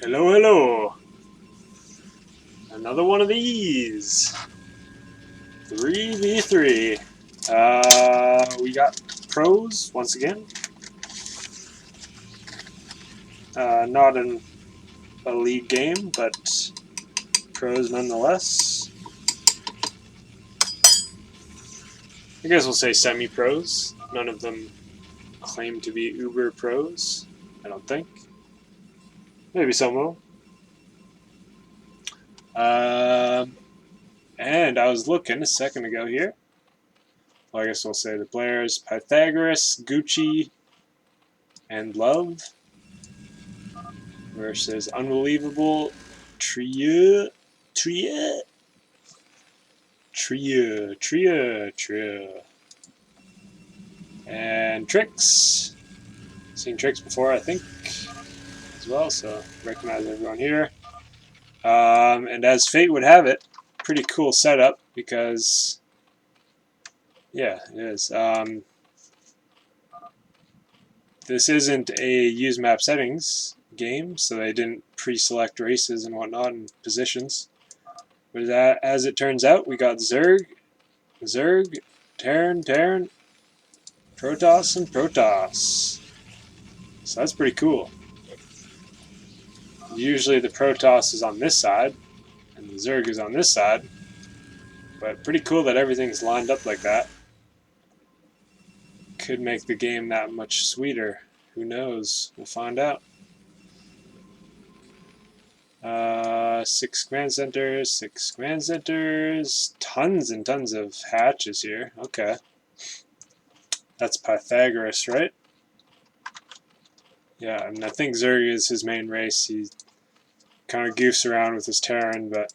Hello, hello. Another one of these. 3v3. We got pros once again. Not in a league game, but pros nonetheless. I guess we'll say semi-pros. None of them claim to be uber pros, I don't think. Maybe some will. And I was looking a second ago here. Well, I guess we'll say the players Pythagoras, Gucci, and Love versus Unbelievable Trio, and Tricks. Seen Tricks before, I think, as well, so recognize everyone here. And as fate would have it, pretty cool setup because, yeah, it is. This isn't a use map settings game, so they didn't pre-select races and whatnot and positions. But as it turns out, we got Zerg, Terran, Protoss, and Protoss. So that's pretty cool. Usually the Protoss is on this side, and the Zerg is on this side. But pretty cool that everything's lined up like that. Could make the game that much sweeter. Who knows? We'll find out. 6 command centers, tons and tons of hatches here. Okay. That's Pythagoras, right? Yeah, and I think Zerg is his main race. He kind of goofs around with his Terran, but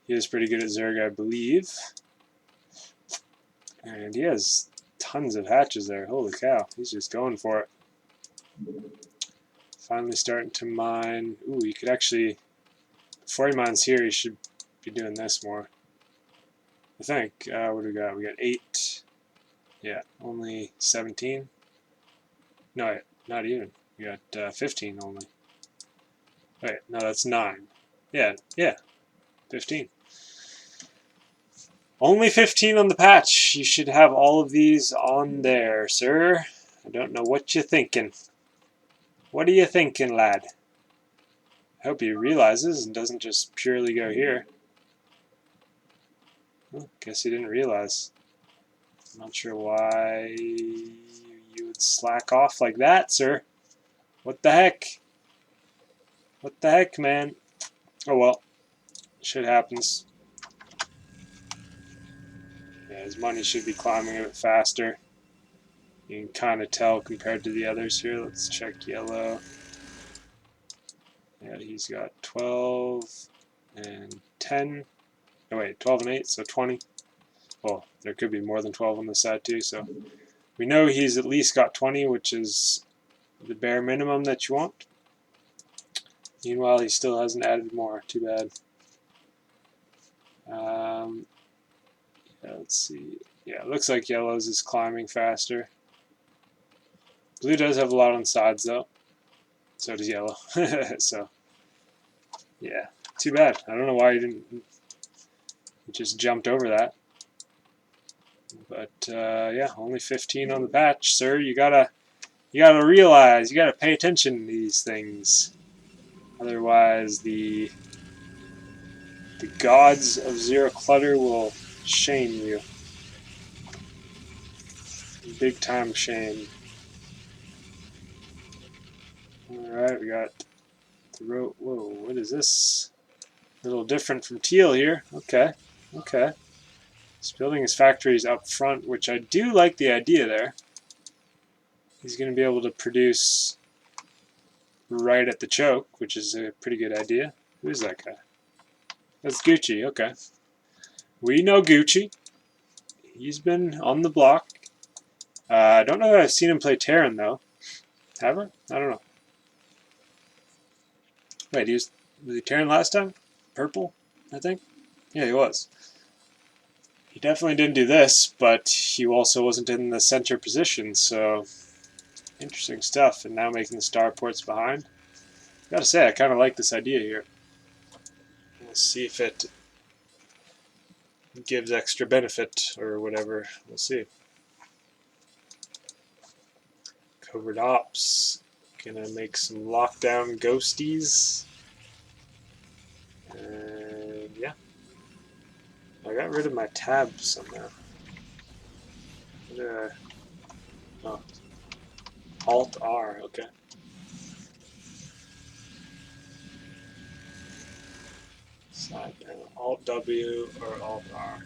he is pretty good at Zerg, I believe. And he has tons of hatches there. Holy cow, he's just going for it. Finally starting to mine. Ooh, you could actually, before he mines here, he should be doing this more. I think. What do we got? We got 8. Yeah, only 17. No, not even. We got 15 only. Wait, no, that's 9. Yeah, 15. Only 15 on the patch. You should have all of these on there, sir. I don't know what you're thinking. What are you thinking, lad? I hope he realizes and doesn't just purely go here. Well, guess he didn't realize. I'm not sure why you would slack off like that, sir. What the heck? What the heck, man? Oh well. Shit happens. Yeah, his money should be climbing a bit faster. You can kind of tell compared to the others here. Let's check yellow. Yeah, he's got 12 and 10. Oh wait, 12 and 8, so 20. Well, there could be more than 12 on this side too, so we know he's at least got 20, which is the bare minimum that you want. Meanwhile, he still hasn't added more. Too bad. Yeah, let's see. Yeah, it looks like yellow's is climbing faster. Blue does have a lot on the sides, though. So does yellow. So, yeah, too bad. I don't know why you didn't just jumped over that. But yeah, only 15 on the patch, sir. You gotta realize, you gotta pay attention to these things. Otherwise, the gods of Zero Clutter will shame you. Big time shame. Alright, we got the road. Whoa, what is this? A little different from teal here. Okay. He's building his factories up front, which I do like the idea there. He's going to be able to produce right at the choke, which is a pretty good idea. Who is that guy? That's Gucci, okay. We know Gucci. He's been on the block. I don't know if I've seen him play Terran, though. Have I? I don't know. Wait, was he Terran last time? Purple, I think? Yeah, he was. He definitely didn't do this, but he also wasn't in the center position, so interesting stuff. And now making the starports behind. Gotta say, I kind of like this idea here. We'll see if it gives extra benefit or whatever. We'll see. Covert ops. Gonna make some lockdown ghosties. And yeah. I got rid of my tab somehow. Oh. Alt R, okay. Side panel. Alt W or Alt R.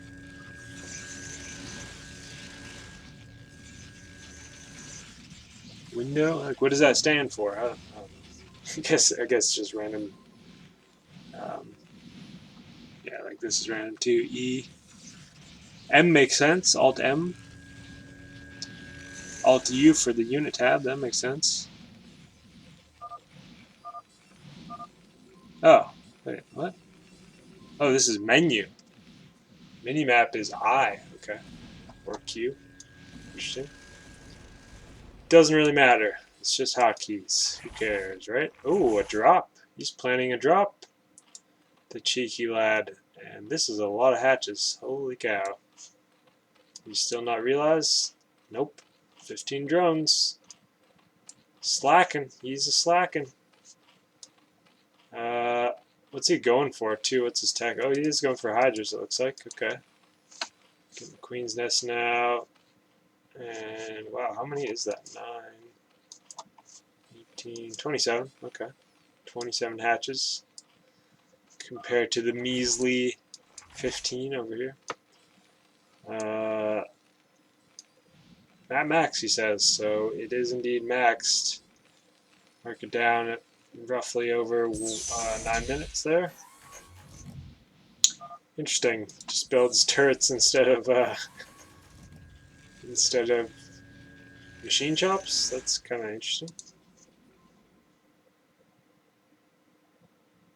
Window? Like, what does that stand for? I guess it's just random. Yeah, like this is random too. E. M makes sense. Alt M. Alt U for the unit tab. That makes sense. Oh, wait, what? Oh, this is menu. Minimap is I. Okay. Or Q. Interesting. Doesn't really matter. It's just hotkeys. Who cares, right? Oh, a drop. He's planning a drop. The cheeky lad. And this is a lot of hatches. Holy cow. You still not realize? Nope. 15 drones. Slacking. He's a slacking. What's he going for, too? What's his tech? Oh, he is going for Hydras, it looks like. Okay. Getting the Queen's Nest now. And, wow, how many is that? 9, 18, 27. Okay. 27 hatches. Compared to the measly 15 over here. Not max, he says, so it is indeed maxed. Mark it down at roughly over 9 minutes there. Interesting. Just builds turrets instead of machine chops. That's kind of interesting.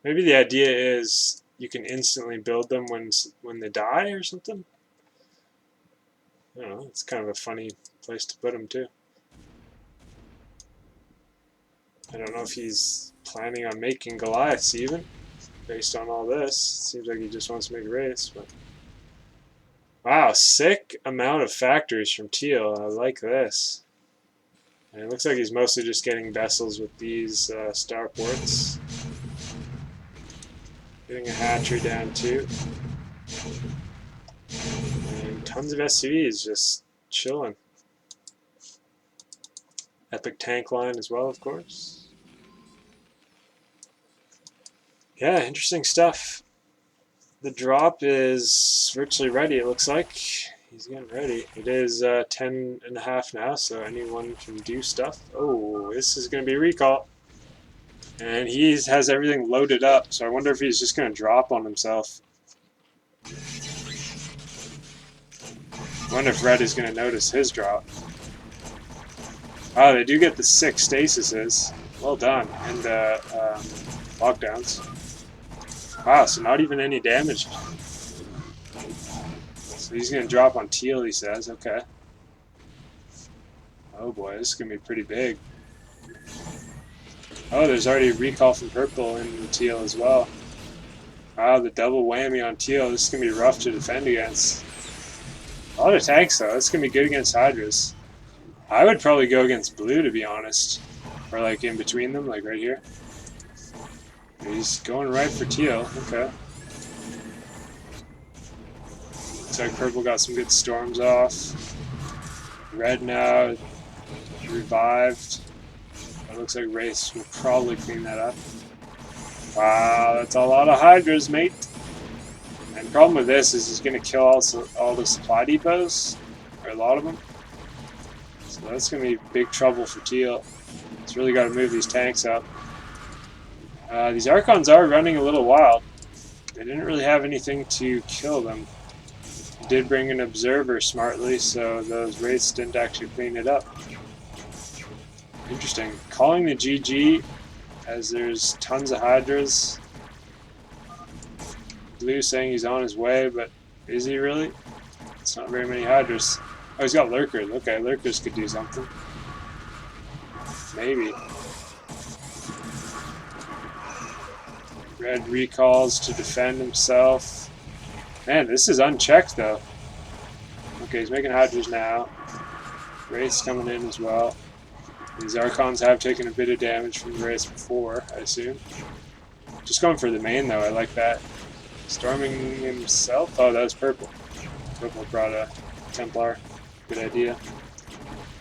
Maybe the idea is you can instantly build them when they die or something. I don't know. It's kind of a funny place to put them too. I don't know if he's planning on making Goliaths even, based on all this. Seems like he just wants to make a race, but wow, sick amount of factories from Teal. I like this. And it looks like he's mostly just getting vessels with these starports. Getting a hatchery down too. And tons of SCVs just chilling. Epic tank line as well, of course. Yeah, interesting stuff. The drop is virtually ready, it looks like. He's getting ready. It is 10:30 now, so anyone can do stuff. Oh, this is going to be recall. And he has everything loaded up, so I wonder if he's just going to drop on himself. I wonder if Red is going to notice his drop. Oh, they do get the 6 stasises. Well done. And the lockdowns. Wow, so not even any damage. So he's going to drop on Teal, he says. Okay. Oh boy, this is going to be pretty big. Oh, there's already a recall from Purple in the Teal as well. Wow, the double whammy on Teal. This is going to be rough to defend against. A lot of tanks, though. This is going to be good against Hydras. I would probably go against Blue, to be honest. Or, like, in between them, like right here. He's going right for Teal. Okay. Looks like Purple got some good storms off. Red now revived. It looks like Wraiths will probably clean that up. Wow, that's a lot of Hydras, mate. And the problem with this is he's going to kill all the supply depots, or a lot of them. So that's going to be big trouble for Teal. He's really got to move these tanks up. These Archons are running a little wild. They didn't really have anything to kill them. They did bring an observer smartly, so those Wraiths didn't actually clean it up. Interesting. Calling the GG as there's tons of Hydras. Blue saying he's on his way, but is he really? It's not very many Hydras. Oh, he's got Lurkers. Okay, Lurkers could do something. Maybe. Red recalls to defend himself. Man, this is unchecked though. Okay, he's making Hydras now. Wraith's coming in as well. These Archons have taken a bit of damage from the Wraiths before, I assume. Just going for the main though, I like that. Storming himself? Oh, that was purple. Purple brought a Templar. Good idea.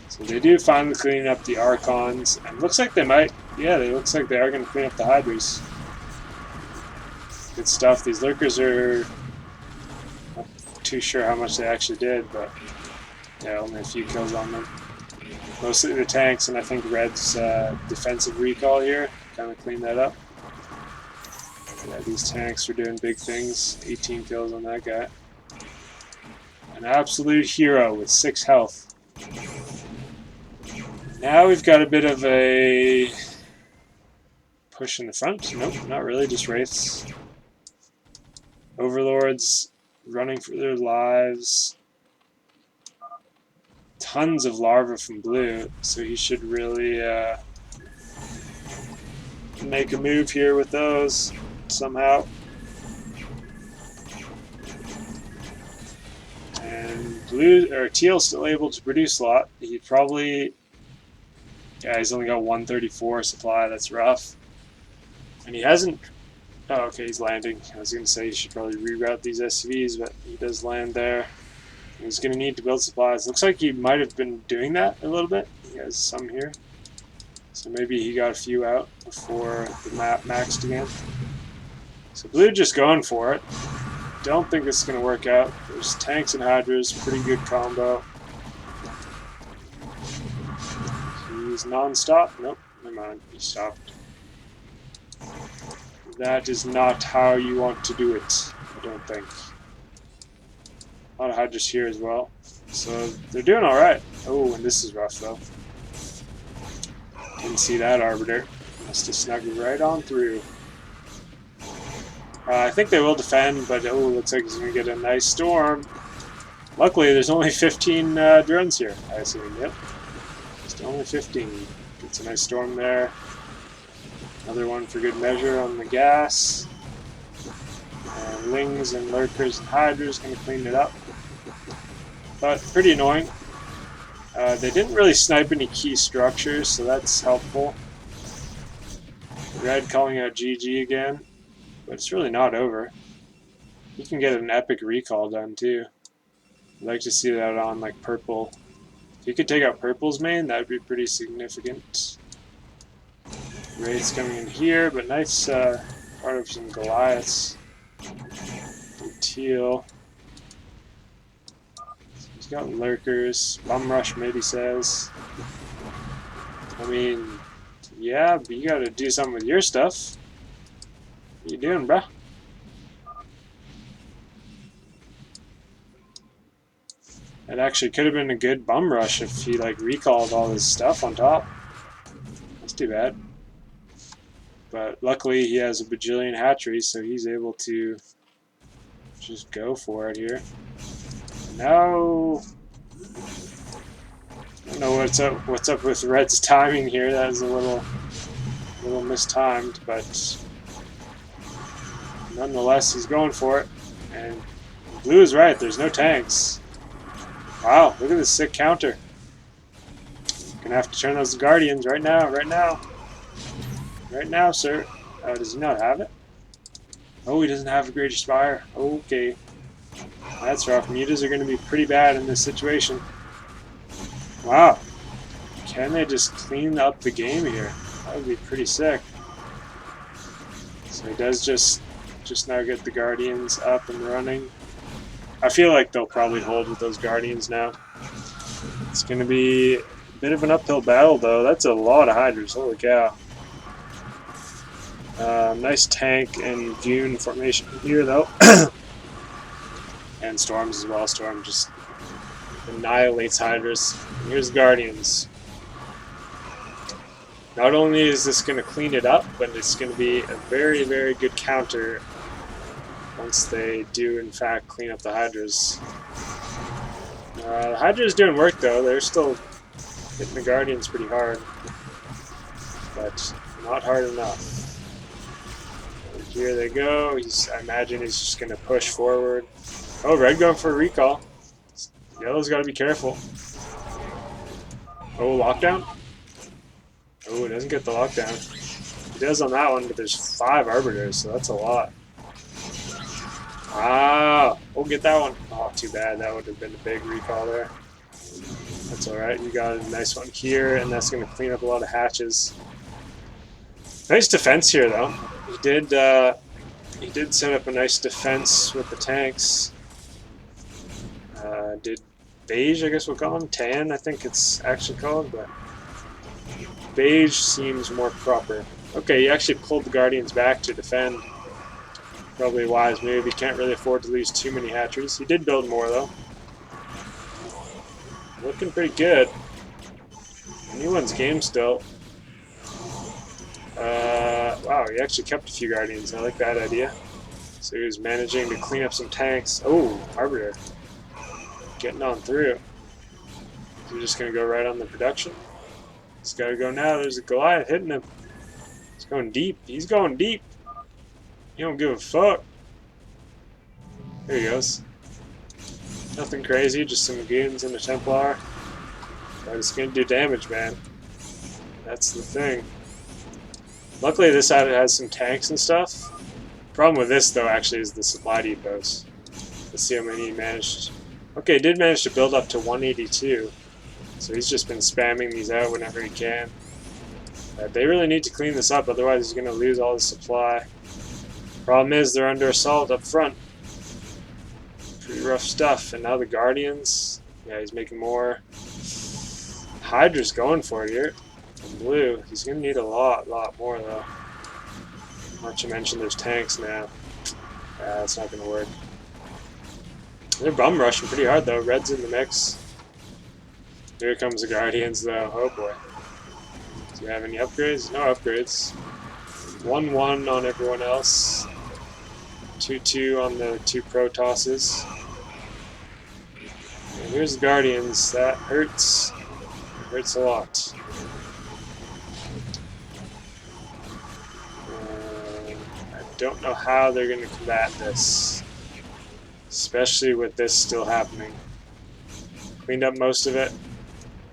So they do finally clean up the Archons, and looks like they might. Yeah, it looks like they are going to clean up the Hydras. Good stuff. These Lurkers are not too sure how much they actually did, but yeah, only a few kills on them. Mostly the tanks, and I think Red's defensive recall here kind of cleaned that up. Yeah, these tanks are doing big things. 18 kills on that guy. An absolute hero with 6 health. Now we've got a bit of a push in the front. Nope, not really, just Wraiths. Overlords running for their lives. Tons of larvae from blue, so he should really make a move here with those somehow. And blue or teal still able to produce a lot. He probably, yeah, he's only got 134 supply. That's rough. And he hasn't. Oh, okay, he's landing. I was going to say he should probably reroute these SCVs, but he does land there. He's going to need to build supplies. Looks like he might have been doing that a little bit. He has some here. So maybe he got a few out before the map maxed again. So blue just going for it. Don't think this is going to work out. There's tanks and Hydras. Pretty good combo. He's non-stop. Nope, never mind. He stopped. That is not how you want to do it, I don't think. A lot of Hydras here as well. So they're doing alright. Oh, and this is rough though. Didn't see that Arbiter. Must have snuck right on through. I think they will defend, but oh, looks like he's going to get a nice storm. Luckily, there's only 15 drones here, I assume. Yep. Just only 15. Gets a nice storm there. Another one for good measure on the gas. And Lings and Lurkers and Hydras going to clean it up. But pretty annoying. They didn't really snipe any key structures, so that's helpful. Red calling out GG again. But it's really not over. You can get an epic recall done too. I'd like to see that on like purple. If you could take out purple's main, that would be pretty significant. Wraith's coming in here, but nice part of some Goliaths. And teal. He's got Lurkers. Bum rush maybe says. I mean, yeah, but you gotta do something with your stuff. What you doing, bruh? It actually could have been a good bum rush if he like recalled all his stuff on top. That's too bad. But luckily he has a bajillion hatcheries, so he's able to just go for it here. No. I don't know what's up with Red's timing here. That is a little mistimed, but nonetheless, he's going for it. And blue is right. There's no tanks. Wow, look at this sick counter. Gonna have to turn those Guardians right now, right now. Right now, sir. Does he not have it? Oh, he doesn't have a Greater Spire. Okay. That's rough. Mutas are going to be pretty bad in this situation. Wow. Can they just clean up the game here? That would be pretty sick. So he does just now get the Guardians up and running. I feel like they'll probably hold with those Guardians now. It's going to be a bit of an uphill battle, though. That's a lot of Hydras. Holy cow. Nice tank and Dune formation here, though. And Storms as well. Storm just annihilates Hydras. And here's Guardians. Not only is this going to clean it up, but it's going to be a very, very good counter once they do, in fact, clean up the Hydras. The Hydra's doing work, though. They're still hitting the Guardians pretty hard. But not hard enough. Here they go. I imagine he's just going to push forward. Oh, red going for a recall. Yellow's got to be careful. Oh, lockdown? Oh, it doesn't get the lockdown. He does on that one, but there's 5 arbiters, so that's a lot. Ah, we'll get that one. Oh, too bad. That would have been a big recall there. That's alright. You got a nice one here, and that's going to clean up a lot of hatches. Nice defense here, though. He did set up a nice defense with the tanks. Did beige, I guess we'll call him? Tan, I think it's actually called, but beige seems more proper. Okay, he actually pulled the Guardians back to defend. Probably a wise move. He can't really afford to lose too many hatcheries. He did build more, though. Looking pretty good. Anyone's game still. Wow, he actually kept a few Guardians. I like that idea. So he was managing to clean up some tanks. Oh, Arbiter. Getting on through. Is he just going to go right on the production? He's got to go now. There's a Goliath hitting him. He's going deep. He's going deep. He don't give a fuck. There he goes. Nothing crazy, just some goons and a Templar. But it's going to do damage, man. That's the thing. Luckily, this side has some tanks and stuff. Problem with this, though, actually, is the supply depots. Let's see how many he managed. Okay, he did manage to build up to 182. So he's just been spamming these out whenever he can. They really need to clean this up, otherwise he's going to lose all his supply. Problem is, they're under assault up front. Pretty rough stuff. And now the Guardians. Yeah, he's making more. Hydra's going for it here. In blue. He's going to need a lot more, though. Not to mention there's tanks now. That's not going to work. They're bum rushing pretty hard, though. Red's in the mix. Here comes the Guardians, though. Oh, boy. Do you have any upgrades? No upgrades. 1-1 on everyone else. 2-2 on the 2 Protosses. And here's the Guardians. That hurts. It hurts a lot. I don't know how they're going to combat this. Especially with this still happening. Cleaned up most of it.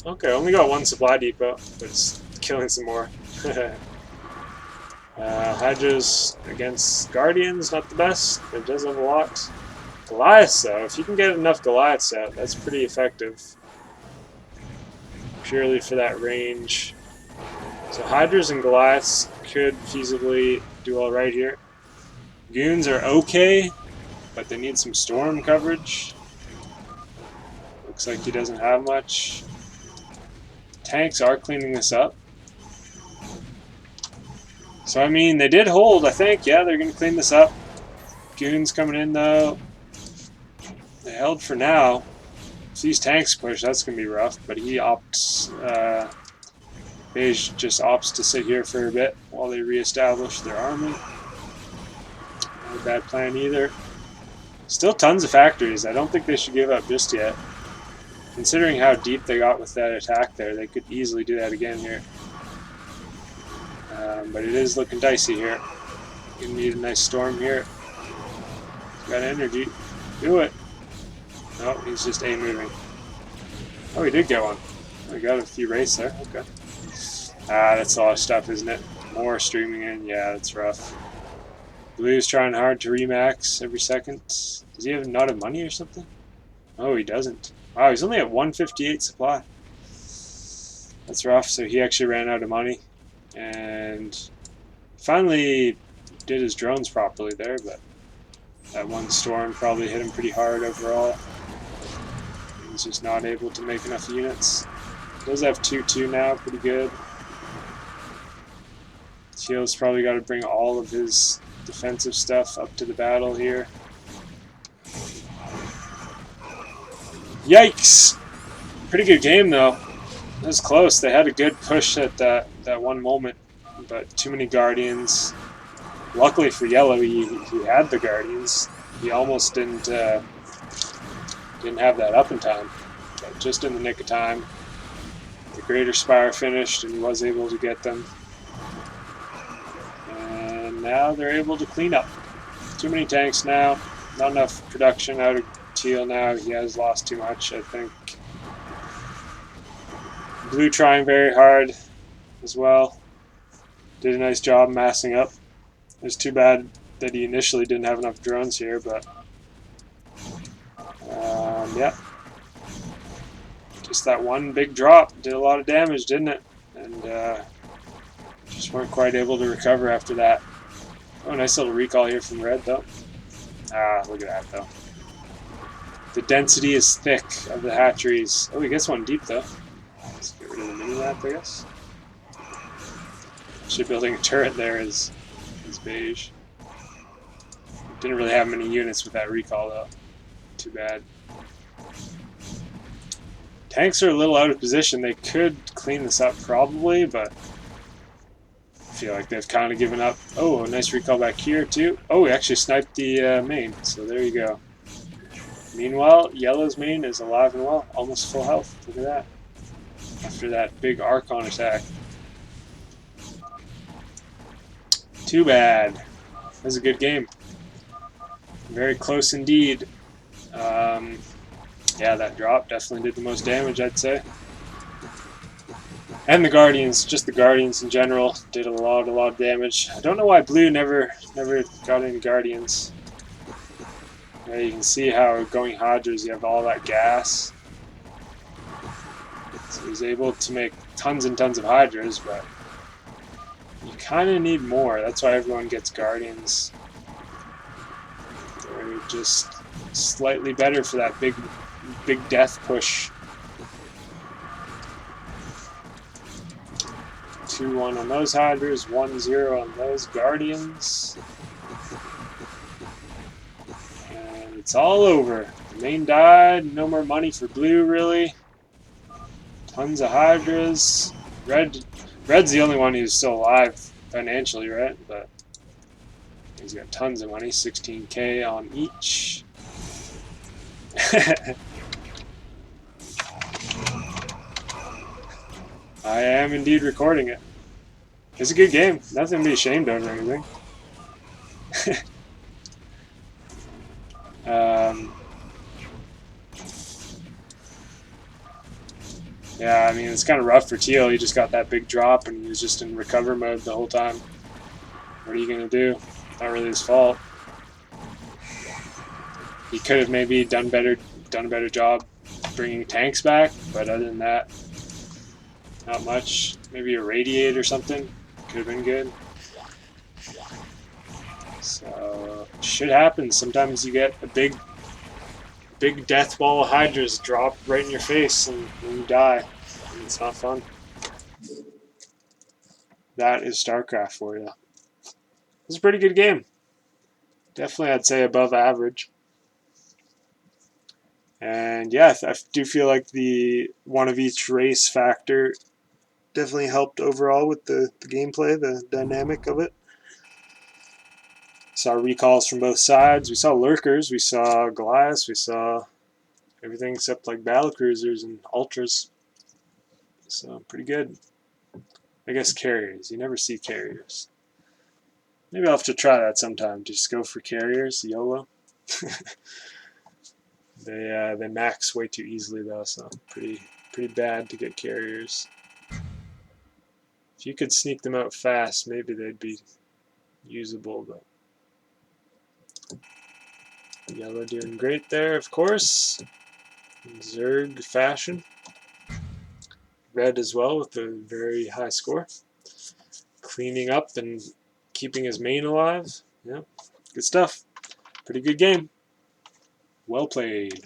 Okay, only got 1 supply depot, but it's killing some more. Hydra's against Guardians, not the best. It does have a lot. Goliaths, though, if you can get enough Goliaths out, that's pretty effective. Purely for that range. So Hydras and Goliaths could feasibly do alright here. Goons are okay, but they need some storm coverage. Looks like he doesn't have much. Tanks are cleaning this up. So, I mean, they did hold, I think. Yeah, they're going to clean this up. Goons coming in, though. They held for now. If these tanks push, that's going to be rough. But he opts... Beige just opts to sit here for a bit while they reestablish their army. Not a bad plan either. Still tons of factories. I don't think they should give up just yet. Considering how deep they got with that attack there, they could easily do that again here. But it is looking dicey here. You need a nice storm here. He's got energy. Do it. No, he's just A-moving. Oh, he did get one. Oh, he got a few wraiths there. Okay. That's a lot of stuff, isn't it? More streaming in. Yeah, that's rough. Blue's trying hard to remax every second. Does he have not enough money or something? Oh, he doesn't. Wow, he's only at 158 supply. That's rough, so he actually ran out of money. And finally did his drones properly there, but that one storm probably hit him pretty hard overall. He's just not able to make enough units. He does have 2-2 now, pretty good. Teal's probably got to bring all of his defensive stuff up to the battle here. Yikes! Pretty good game, though. It was close. They had a good push at that one moment, but too many Guardians. Luckily for Yellow, he had the Guardians. He almost didn't have that up in time, but just in the nick of time. The Greater Spire finished, and he was able to get them. And And now they're able to clean up. Too many tanks now. Not enough production out of Teal now. He has lost too much, I think. Blue trying very hard as well. Did a nice job massing up. It's too bad that he initially didn't have enough drones here, but yeah. Just that one big drop did a lot of damage, didn't it? And just weren't quite able to recover after that. Oh, nice little recall here from red, though. Ah, look at that, though. The density is thick of the hatcheries. Oh, he gets one deep, though. Let's get rid of the mini-map, I guess. Shipbuilding a turret there is beige. Didn't really have many units with that recall, though. Too bad. Tanks are a little out of position. They could clean this up, probably, but I feel like they've kind of given up. Oh, a nice recall back here, too. Oh, we actually sniped the main, so there you go. Meanwhile, Yellow's main is alive and well, almost full health. Look at that. After that big Archon attack. Too bad. That was a good game. Very close indeed. Yeah, that drop definitely did the most damage, I'd say. And the Guardians, just the Guardians in general, did a lot of damage. I don't know why Blue never got any Guardians. Yeah, you can see how going Hydras, you have all that gas. So he's able to make tons and tons of Hydras, but you kind of need more. That's why everyone gets Guardians. They're just slightly better for that big death push. 2-1 on those Hydras, 1-0 on those Guardians. And it's all over. The main died, no more money for Blue, really. Tons of Hydras. Red's the only one who's still alive financially, right? But he's got tons of money, 16K on each. I am indeed recording it. It's a good game. Nothing to be ashamed of or anything. Yeah, I mean, it's kind of rough for Teal. He just got that big drop and he was just in recover mode the whole time. What are you going to do? Not really his fault. He could have maybe done a better job bringing tanks back, but other than that, not much. Maybe a radiate or something could have been good. So shit happens. Sometimes you get a big death ball of Hydras drop right in your face and you die. And it's not fun. That is StarCraft for you. It's a pretty good game. Definitely, I'd say above average. And yeah, I do feel like the one of each race factor definitely helped overall with the gameplay, the dynamic of it. Saw recalls from both sides. We saw lurkers, we saw Goliaths, we saw everything except like battlecruisers and ultras. So pretty good. I guess carriers. You never see carriers. Maybe I'll have to try that sometime. Just go for carriers, YOLO. They max way too easily though, so pretty bad to get carriers. If you could sneak them out fast, maybe they'd be usable, but Yellow doing great there, of course. In Zerg fashion. Red as well with a very high score. Cleaning up and keeping his main alive. Yeah, good stuff. Pretty good game. Well played.